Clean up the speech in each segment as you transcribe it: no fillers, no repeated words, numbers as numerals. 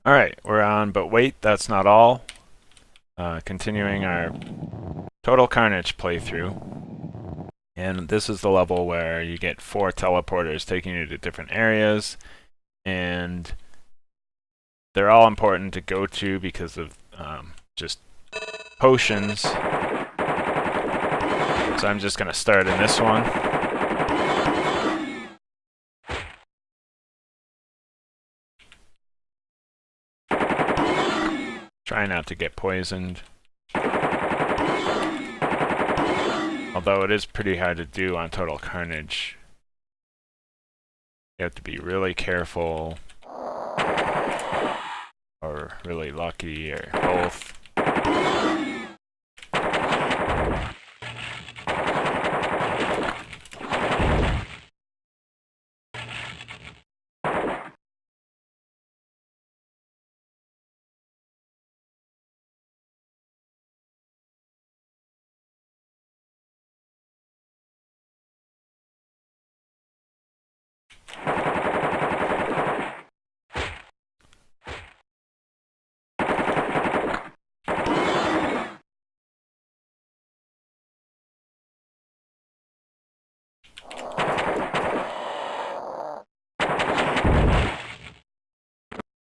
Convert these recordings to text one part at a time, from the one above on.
Alright, we're on, but wait, that's not all. Continuing our Total Carnage playthrough. And this is the level where you get 4 teleporters taking you to different areas. And they're all important to go to because of just potions. So I'm just going to start in this one. Try not to get poisoned. Although it is pretty hard to do on Total Carnage. You have to be really careful. Or really lucky, or both.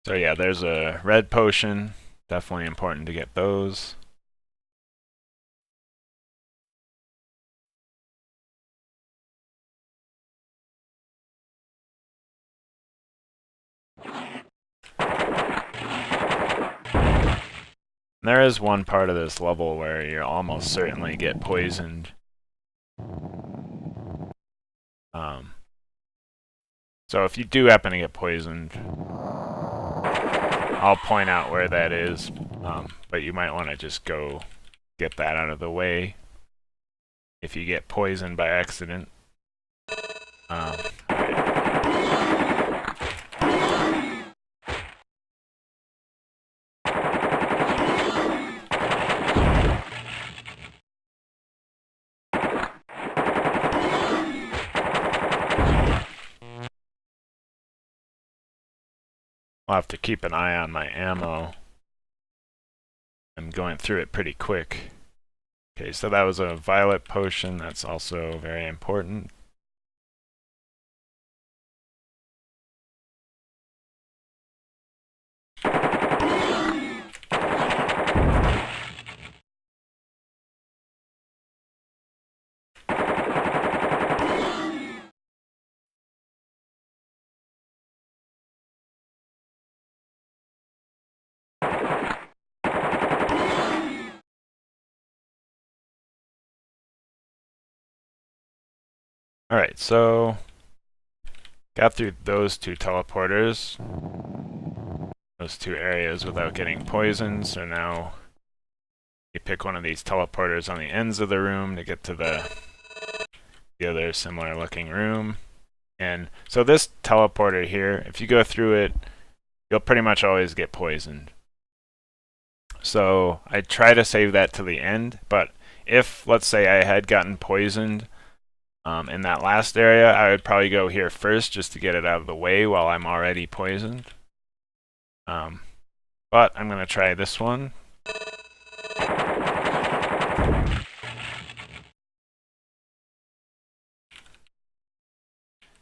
So yeah, there's a red potion. Definitely important to get those. There is one part of this level where you almost certainly get poisoned. So if you do happen to get poisoned, I'll point out where that is, but you might want to just go get that out of the way if you get poisoned by accident. I'll have to keep an eye on my ammo. I'm going through it pretty quick. Okay, so that was a violet potion. That's also very important. Alright, so got through those 2 teleporters, those 2 areas without getting poisoned, so now you pick one of these teleporters on the ends of the room to get to the other similar looking room. And so this teleporter here, if you go through it, you'll pretty much always get poisoned. So I try to save that to the end, but if, let's say, I had gotten poisoned in that last area, I would probably go here first just to get it out of the way while I'm already poisoned. But I'm going to try this one.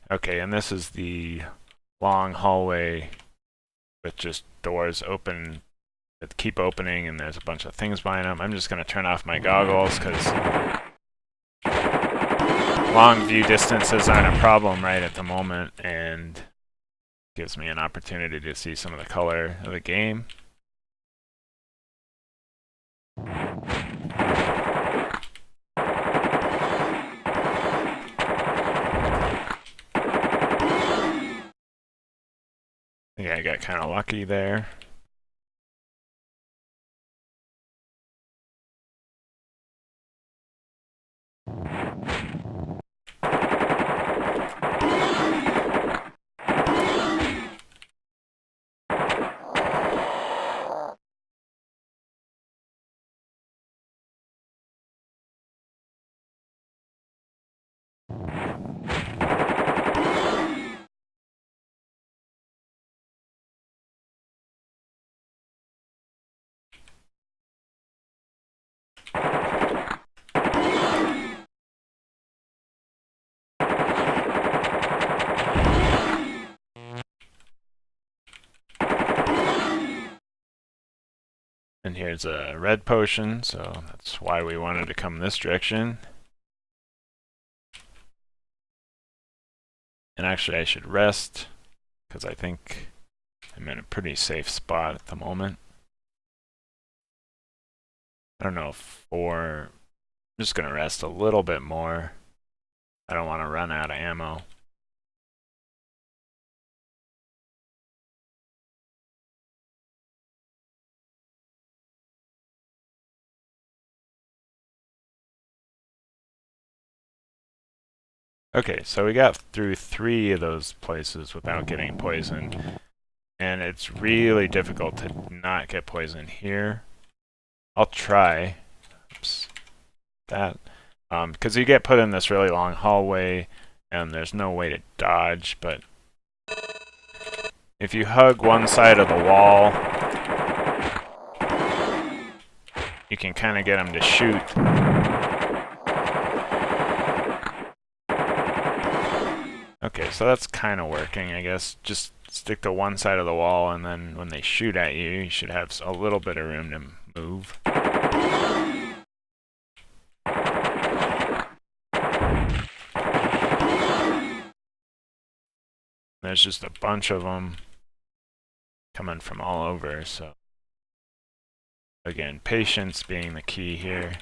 Okay, and this is the long hallway with just doors open that keep opening, and there's a bunch of things behind them. I'm just going to turn off my goggles because long view distances aren't a problem right at the moment, and gives me an opportunity to see some of the color of the game. Yeah, I got kind of lucky there. And here's a red potion, so that's why we wanted to come this direction. And actually I should rest, because I think I'm in a pretty safe spot at the moment. I don't know, I'm just going to rest a little bit more. I don't want to run out of ammo. Okay, so we got through 3 of those places without getting poisoned. And it's really difficult to not get poisoned here. I'll try. Oops. That. Because you get put in this really long hallway, and there's no way to dodge, but if you hug one side of the wall, you can kind of get them to shoot. Okay, so that's kind of working, I guess. Just stick to one side of the wall, and then when they shoot at you, you should have a little bit of room to move. There's just a bunch of them coming from all over, so again, patience being the key here.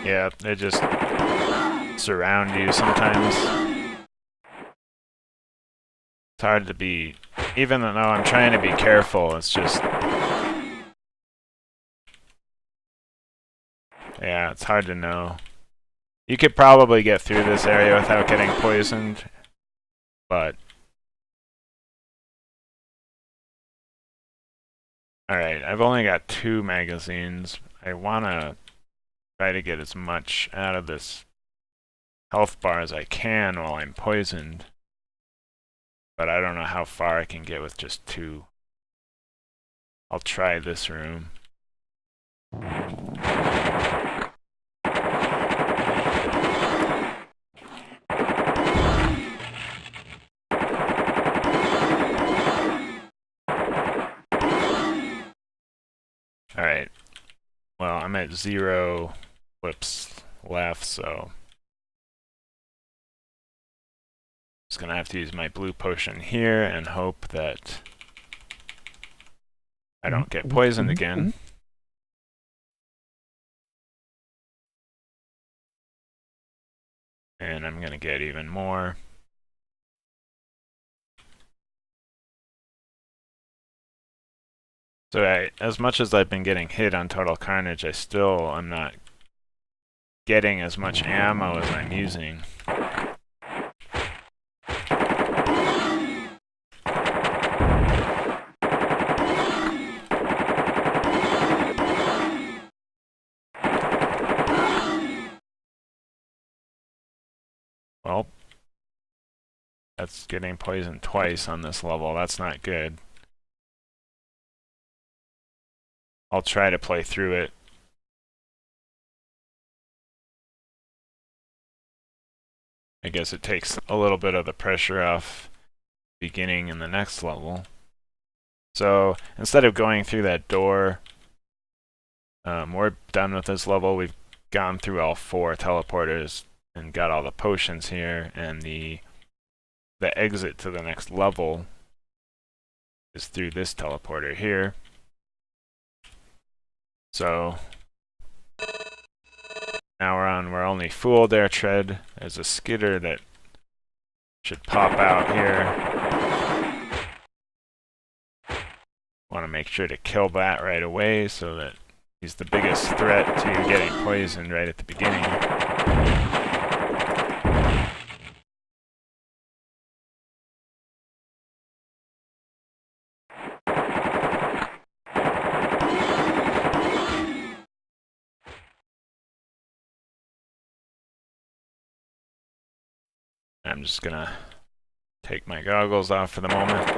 Yeah, they just surround you sometimes. It's hard to be, even though I'm trying to be careful, it's just, yeah, it's hard to know. You could probably get through this area without getting poisoned, but alright, I've only got 2 magazines. I want to try to get as much out of this health bar as I can while I'm poisoned. But I don't know how far I can get with just 2. I'll try this room. Alright. Well, I'm at 0 flips left, so just gonna have to use my blue potion here and hope that I don't get poisoned again. And I'm gonna get even more. So as much as I've been getting hit on Total Carnage, I'm not getting as much ammo as I'm using. Well, that's getting poisoned twice on this level. That's not good. I'll try to play through it. I guess it takes a little bit of the pressure off beginning in the next level. So instead of going through that door, we're done with this level. We've gone through all 4 teleporters and got all the potions here, and the exit to the next level is through this teleporter here. So now we're on We're Only Fooled There Tread. There's a skitter that should pop out here. Want to make sure to kill that right away so that he's the biggest threat to getting poisoned right at the beginning. I'm just gonna take my goggles off for the moment.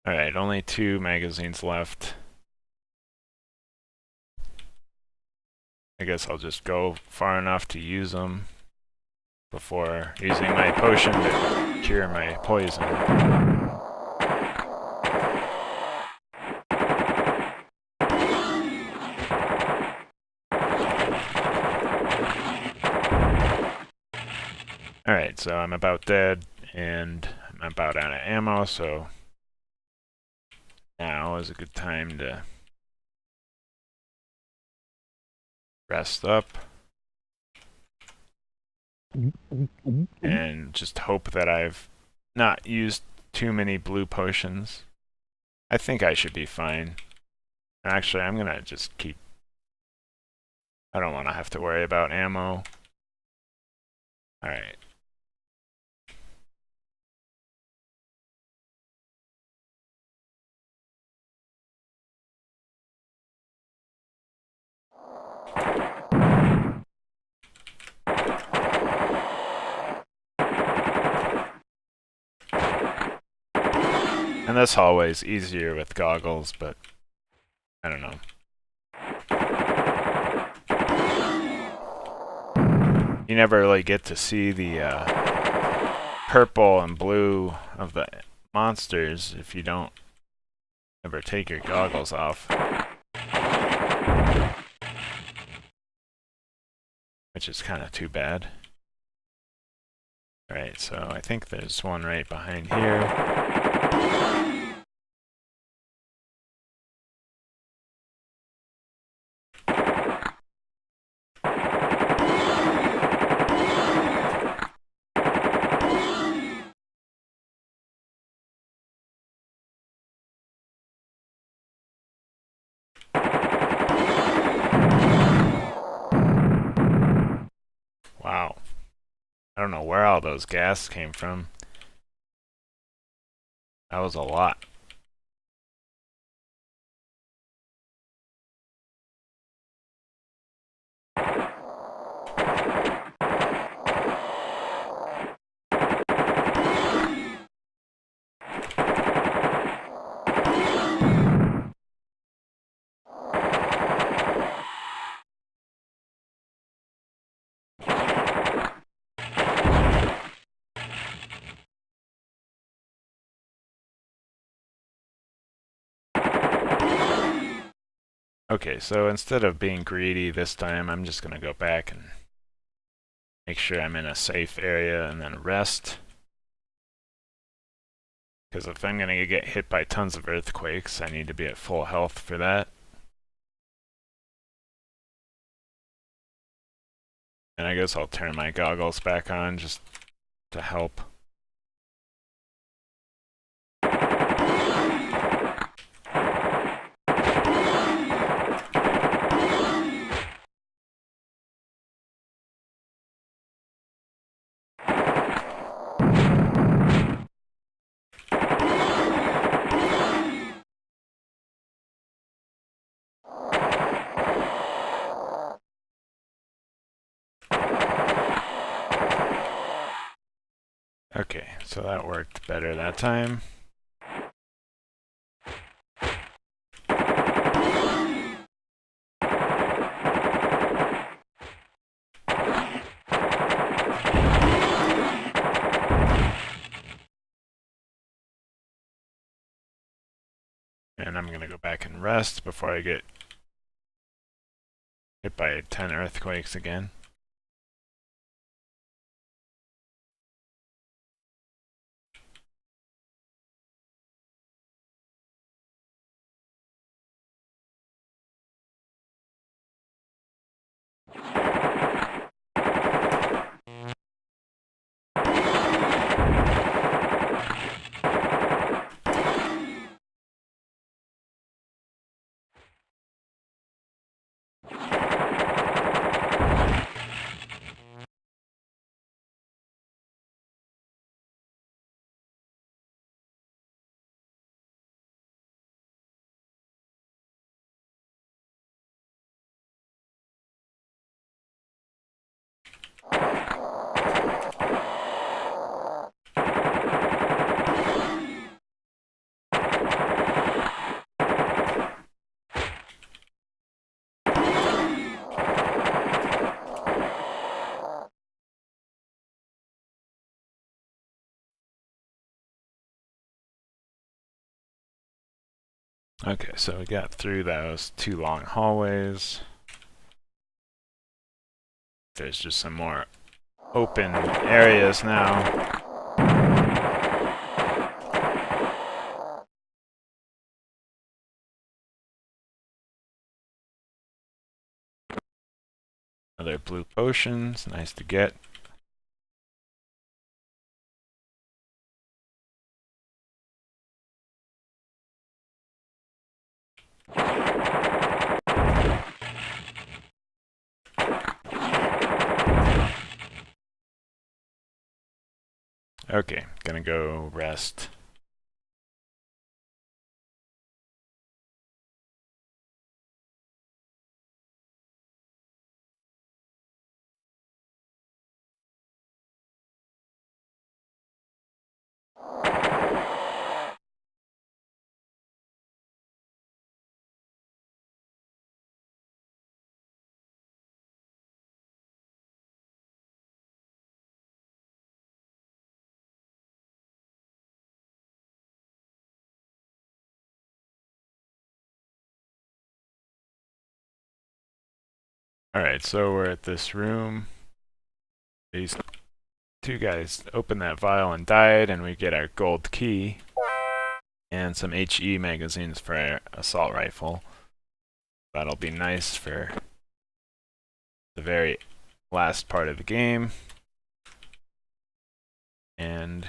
Alright, only 2 magazines left. I guess I'll just go far enough to use them before using my potion to cure my poison. Alright, so I'm about dead, and I'm about out of ammo, so now is a good time to rest up and just hope that I've not used too many blue potions. I think I should be fine. Actually, I'm gonna just keep... I don't want to have to worry about ammo. Alright. And this hallway's easier with goggles, but I don't know. You never really get to see the purple and blue of the monsters if you don't ever take your goggles off. Which is kind of too bad. Alright, so I think there's one right behind here. Wow. I don't know where all those gas came from. That was a lot. Okay, so instead of being greedy this time, I'm just gonna go back and make sure I'm in a safe area and then rest. Because if I'm gonna get hit by tons of earthquakes, I need to be at full health for that. And I guess I'll turn my goggles back on just to help. Okay, so that worked better that time. And I'm gonna go back and rest before I get hit by 10 earthquakes again. Okay, so we got through those 2 long hallways. There's just some more open areas now. Another blue potions, nice to get. Okay, gonna go rest. Alright, so we're at this room. These 2 guys opened that vial and died, and we get our gold key. And some HE magazines for our assault rifle. That'll be nice for the very last part of the game. And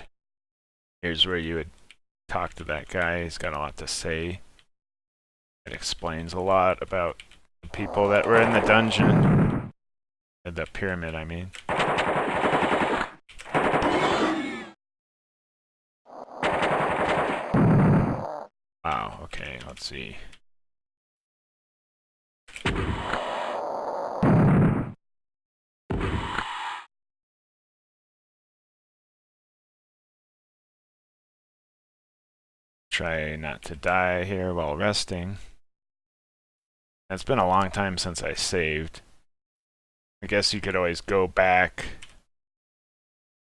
here's where you would talk to that guy. He's got a lot to say. It explains a lot about the people that were in the dungeon. The pyramid, I mean. Wow, okay, let's see. Try not to die here while resting. It's been a long time since I saved. I guess you could always go back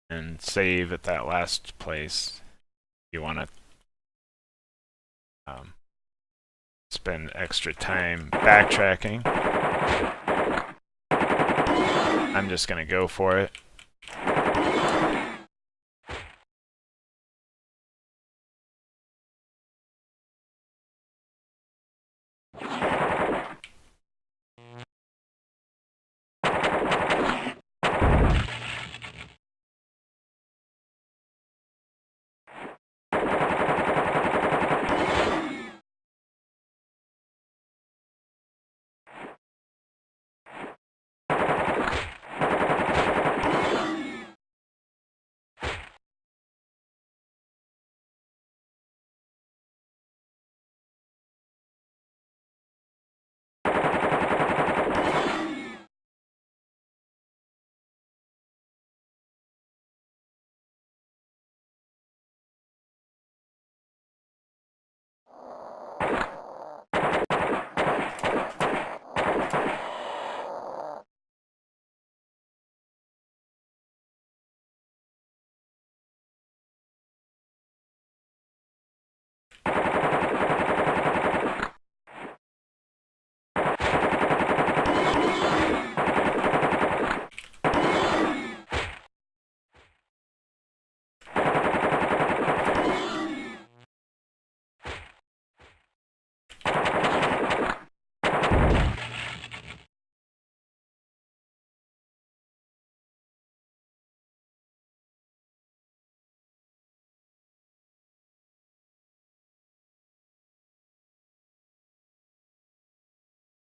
and save at that last place. You want to spend extra time backtracking. I'm just gonna go for it.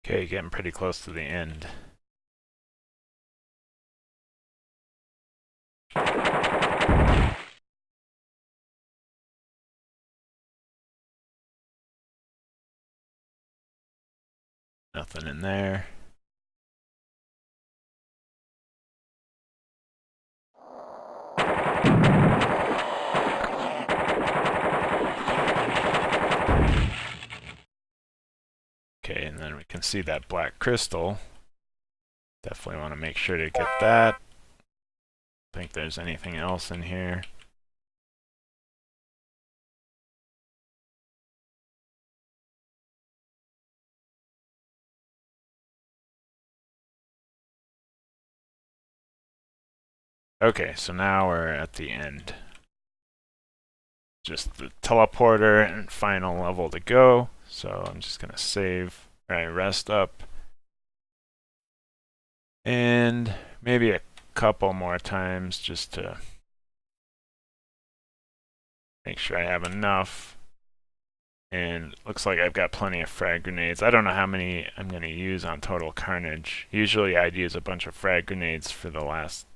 Okay, getting pretty close to the end. Nothing in there. Okay, and then we can see that black crystal. Definitely want to make sure to get that. I think there's anything else in here. Okay, so now we're at the end. Just the teleporter and final level to go. So I'm just gonna save, rest up. And maybe a couple more times just to make sure I have enough. And looks like I've got plenty of frag grenades. I don't know how many I'm going to use on Total Carnage. Usually I'd use a bunch of frag grenades for the last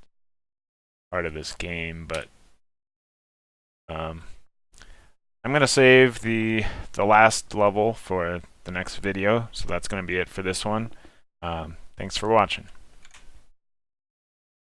part of this game, but I'm going to save the last level for the next video, so that's going to be it for this one. Thanks for watching.